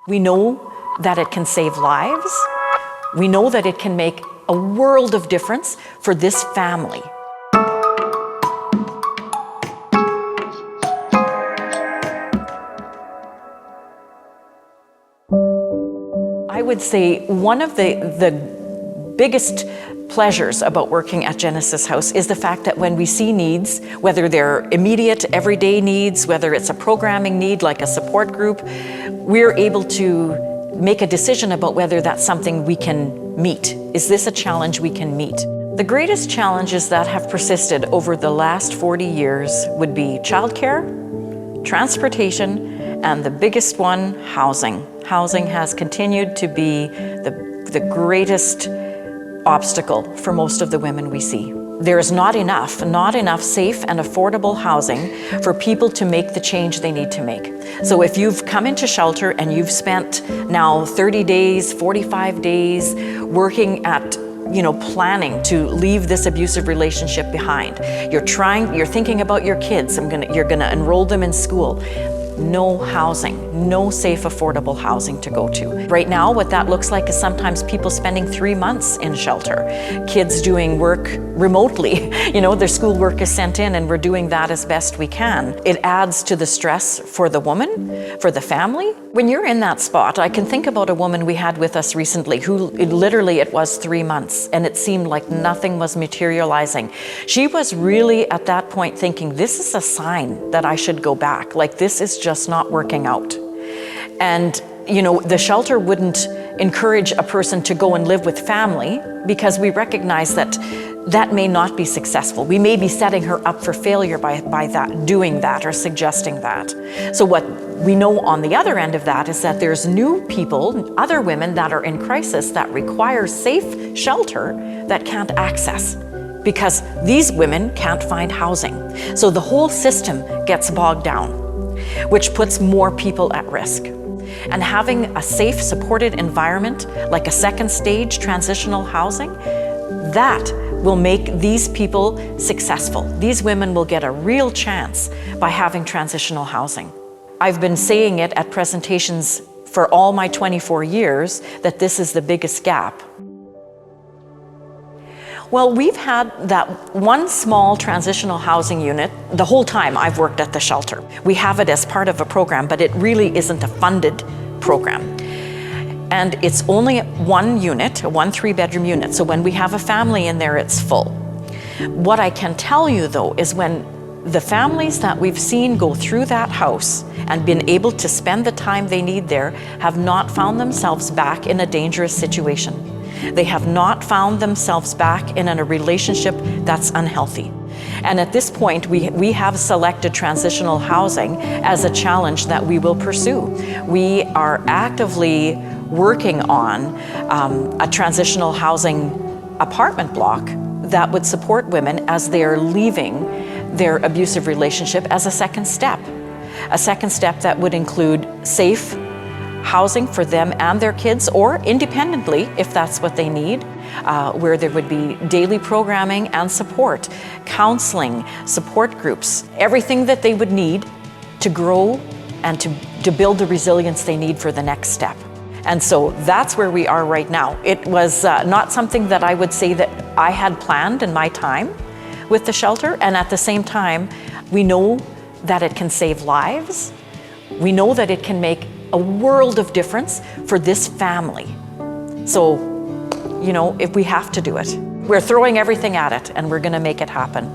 We know that it can save lives. We know that it can make a world of difference for this family. I would say one of the biggest pleasures about working at Genesis House is the fact that when we see needs, whether they're immediate, everyday needs, whether it's a programming need like a support group, we're able to make a decision about whether that's something we can meet. Is this a challenge we can meet? The greatest challenges that have persisted over the last 40 years would be childcare, transportation, and the biggest one, housing. Housing has continued to be the greatest obstacle for most of the women we see. There is not enough safe and affordable housing for people to make the change they need to make. So if you've come into shelter and you've spent now 30 days, 45 days working at planning to leave this abusive relationship behind. You're thinking about your kids, you're gonna enroll them in school. No housing, no safe, affordable housing to go to. Right now, what that looks like is sometimes people spending 3 months in shelter, kids doing work remotely. Their schoolwork is sent in and we're doing that as best we can. It adds to the stress for the woman, for the family. When you're in that spot, I can think about a woman we had with us recently who it was 3 months and it seemed like nothing was materializing. She was really at that point thinking, this is a sign that I should go back. Like this is just not working out. And the shelter wouldn't encourage a person to go and live with family because we recognize that may not be successful. We may be setting her up for failure by doing that or suggesting that. So what we know on the other end of that is that there's new people, other women that are in crisis that require safe shelter that can't access because these women can't find housing. So the whole system gets bogged down, which puts more people at risk. And having a safe, supported environment, like a second stage transitional housing, that will make these people successful. These women will get a real chance by having transitional housing. I've been saying it at presentations for all my 24 years that this is the biggest gap. Well, we've had that one small transitional housing unit the whole time I've worked at the shelter. We have it as part of a program, but it really isn't a funded program. And it's only one unit, a 3-bedroom unit. So when we have a family in there, it's full. What I can tell you though is when the families that we've seen go through that house and been able to spend the time they need there have not found themselves back in a dangerous situation. They have not found themselves back in a relationship that's unhealthy. And at this point, we have selected transitional housing as a challenge that we will pursue. We are actively working on a transitional housing apartment block that would support women as they are leaving their abusive relationship as a second step. A second step that would include safe housing for them and their kids, or independently, if that's what they need, where there would be daily programming and support, counseling, support groups, everything that they would need to grow and to build the resilience they need for the next step. And so that's where we are right now. It was not something that I would say that I had planned in my time with the shelter, and at the same time, we know that it can save lives. We know that it can make a world of difference for this family. So, if we have to do it, we're throwing everything at it and we're gonna make it happen.